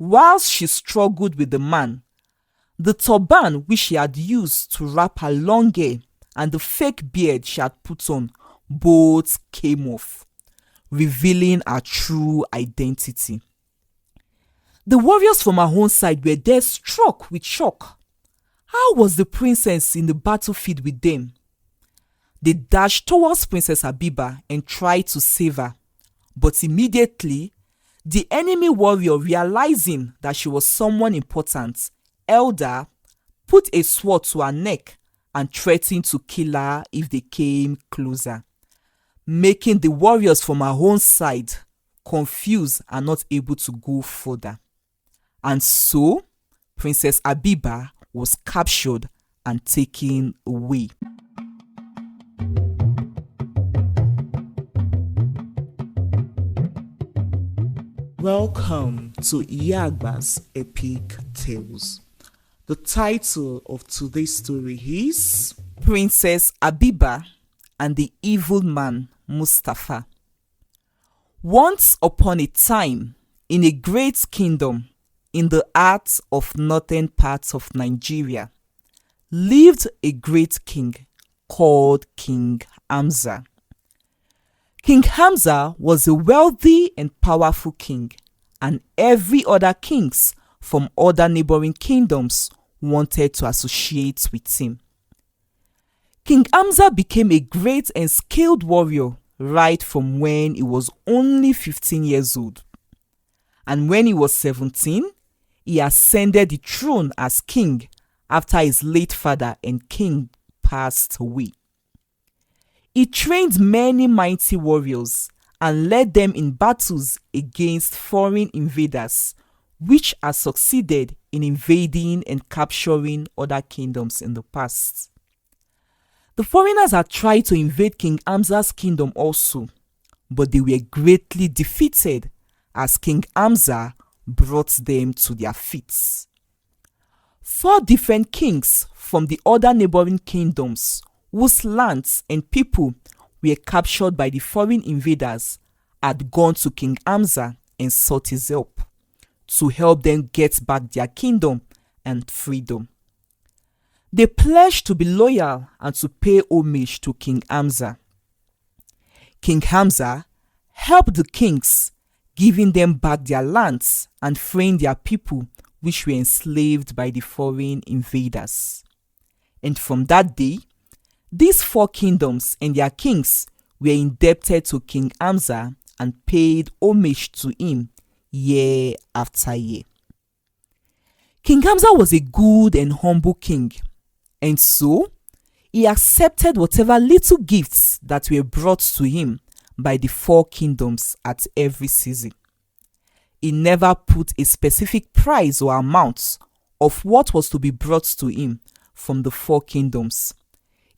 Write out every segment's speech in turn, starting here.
whilst she struggled with the man, the turban which she had used to wrap her long hair and the fake beard she had put on both came off, revealing her true identity. The warriors from her own side were there struck with shock. How was the princess in the battlefield with them? They dashed towards Princess Habibah and tried to save her, but immediately the enemy warrior, realizing that she was someone important, elder, put a sword to her neck and threatened to kill her if they came closer, making the warriors from her own side confused and not able to go further. And so, Princess Habibah was captured and taken away. Welcome to Iyagba's Epic Tales. The title of today's story is Princess Habibah and the Evil Man MUSTAPHA. Once upon a time, in a great kingdom in the heart of northern parts of Nigeria, lived a great king called King Hamzah. King Hamzah was a wealthy and powerful king, and every other kings from other neighboring kingdoms wanted to associate with him. King Hamzah became a great and skilled warrior right from when he was only 15 years old. And when he was 17, he ascended the throne as king after his late father and king passed away. He trained many mighty warriors and led them in battles against foreign invaders, which had succeeded in invading and capturing other kingdoms in the past. The foreigners had tried to invade King Hamzah's kingdom also, but they were greatly defeated as King Hamzah brought them to their feet. 4 different kings from the other neighboring kingdoms whose lands and people were captured by the foreign invaders had gone to King Hamzah and sought his help to help them get back their kingdom and freedom. They pledged to be loyal and to pay homage to King Hamzah. King Hamzah helped the kings, giving them back their lands and freeing their people which were enslaved by the foreign invaders. And from that day, these 4 kingdoms and their kings were indebted to King Hamzah and paid homage to him year after year. King Hamzah was a good and humble king, and so he accepted whatever little gifts that were brought to him by the 4 kingdoms at every season. He never put a specific price or amount of what was to be brought to him from the 4 kingdoms,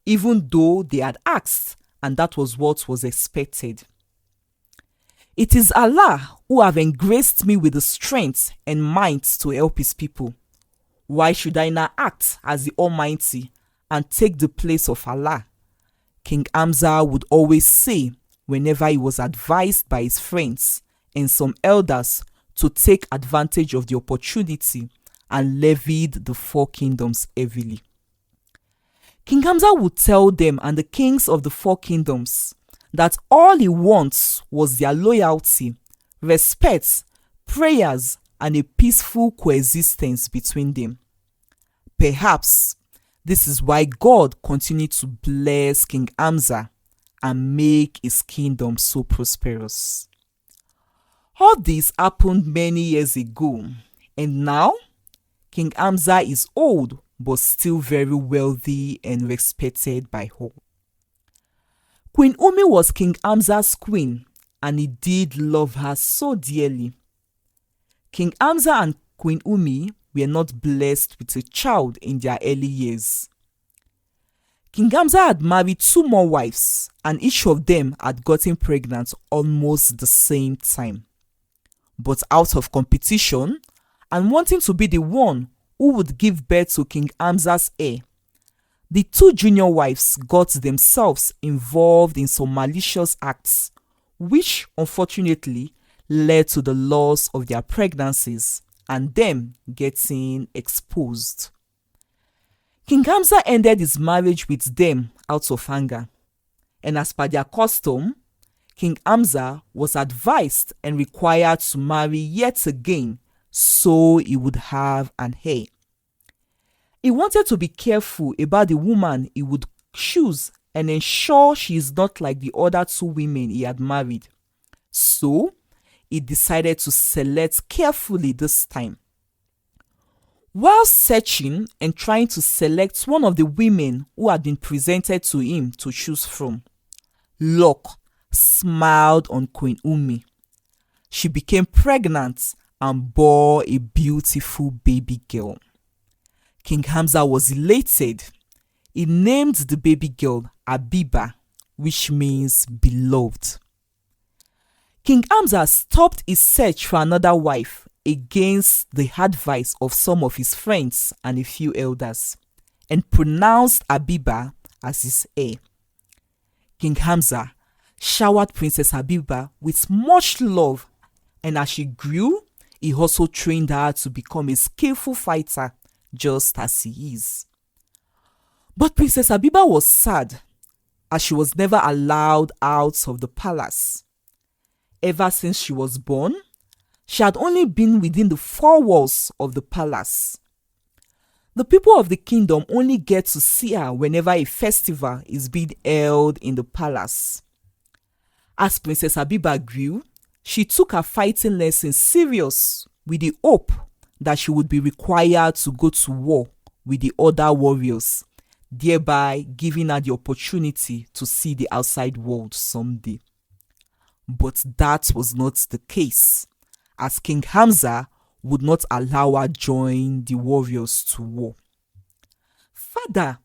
even though they had asked, and that was what was expected. It is Allah who have engraced me with the strength and might to help his people. Why should I not act as the Almighty and take the place of Allah? King Hamzah would always say whenever he was advised by his friends and some elders to take advantage of the opportunity and levied the 4 kingdoms heavily. King Hamzah would tell them and the kings of the 4 kingdoms that all he wants was their loyalty, respect, prayers, and a peaceful coexistence between them. Perhaps this is why God continued to bless King Hamzah and make his kingdom so prosperous. All this happened many years ago, and now King Hamzah is old but still very wealthy and respected by all. Queen Umi was King Hamzah's queen, and he did love her so dearly. King Hamzah and Queen Umi were not blessed with a child in their early years. King Hamzah had married 2 more wives, and each of them had gotten pregnant almost the same time. But out of competition, and wanting to be the one who would give birth to King Hamzah's heir, the 2 junior wives got themselves involved in some malicious acts, which unfortunately led to the loss of their pregnancies and them getting exposed. King Hamzah ended his marriage with them out of anger, and as per their custom, King Hamzah was advised and required to marry yet again so he would have an heir. He wanted to be careful about the woman he would choose and ensure she is not like the other two women he had married. So, he decided to select carefully this time. While searching and trying to select one of the women who had been presented to him to choose from, luck smiled on Queen Umi. She became pregnant and bore a beautiful baby girl. King Hamzah was elated. He named the baby girl Habibah, which means beloved. King Hamzah stopped his search for another wife against the advice of some of his friends and a few elders, and pronounced Habibah as his heir. King Hamzah showered Princess Habibah with much love, and as she grew, he also trained her to become a skillful fighter, just as he is. But Princess Habibah was sad, as she was never allowed out of the palace. Ever since she was born, she had only been within the four walls of the palace. The people of the kingdom only get to see her whenever a festival is being held in the palace. As Princess Habibah grew, she took her fighting lessons serious with the hope that she would be required to go to war with the other warriors, thereby giving her the opportunity to see the outside world someday. But that was not the case, as King Hamzah would not allow her join the warriors to war. "Father,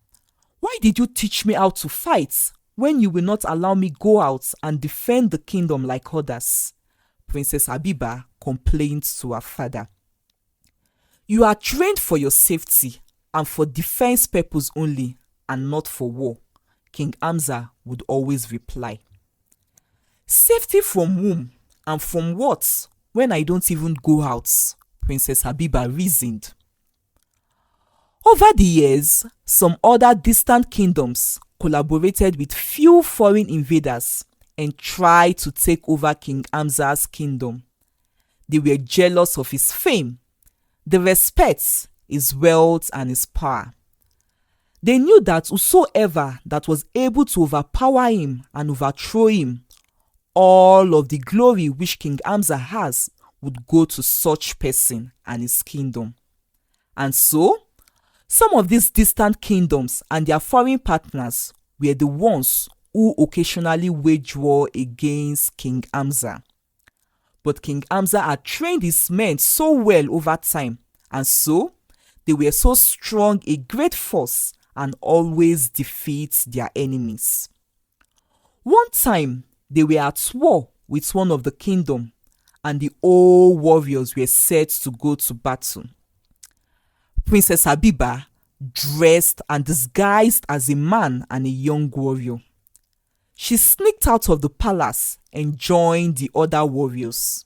why did you teach me how to fight when you will not allow me go out and defend the kingdom like others?" Princess Habibah complained to her father. "You are trained for your safety and for defense purpose only, and not for war," King Hamzah would always reply. "Safety from whom and from what when I don't even go out?" Princess Habibah reasoned. Over the years, some other distant kingdoms collaborated with few foreign invaders and tried to take over King Hamzah's kingdom. They were jealous of his fame, the respect, his wealth, and his power. They knew that whosoever that was able to overpower him and overthrow him, all of the glory which King Hamzah has would go to such person and his kingdom. And so, some of these distant kingdoms and their foreign partners were the ones who occasionally waged war against King Hamzah. But King Hamzah had trained his men so well over time, and so they were so strong a great force and always defeat their enemies. One time, they were at war with one of the kingdom, and the old warriors were set to go to battle. Princess Habibah, dressed and disguised as a man and a young warrior, she sneaked out of the palace and joined the other warriors.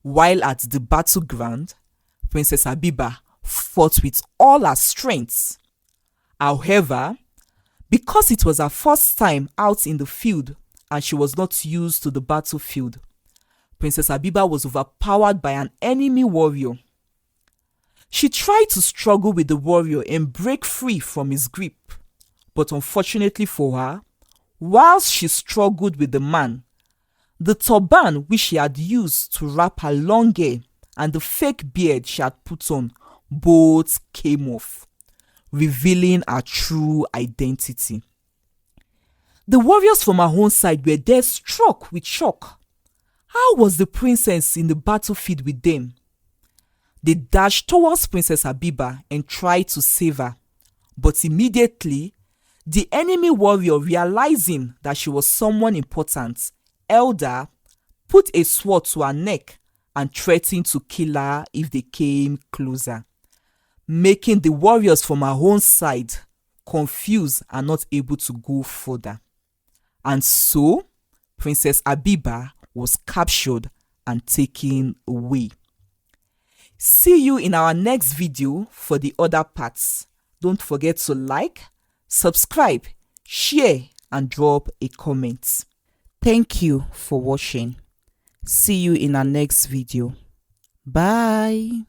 While at the battleground, Princess Habibah fought with all her strength. However, because it was her first time out in the field and she was not used to the battlefield, Princess Habibah was overpowered by an enemy warrior. She tried to struggle with the warrior and break free from his grip, but unfortunately for her, whilst she struggled with the man, the turban which she had used to wrap her long hair and the fake beard she had put on both came off, revealing her true identity. The warriors from her own side were there struck with shock. How was the princess in the battlefield with them? They dashed towards Princess Habibah and tried to save her, but immediately, the enemy warrior, realizing that she was someone important, held her, put a sword to her neck, and threatened to kill her if they came closer, making the warriors from her own side confused and not able to go further. And so, Princess Habibah was captured and taken away. See you in our next video for the other parts. Don't forget to like, subscribe, share and drop a comment. Thank you for watching. See you in our next video. Bye.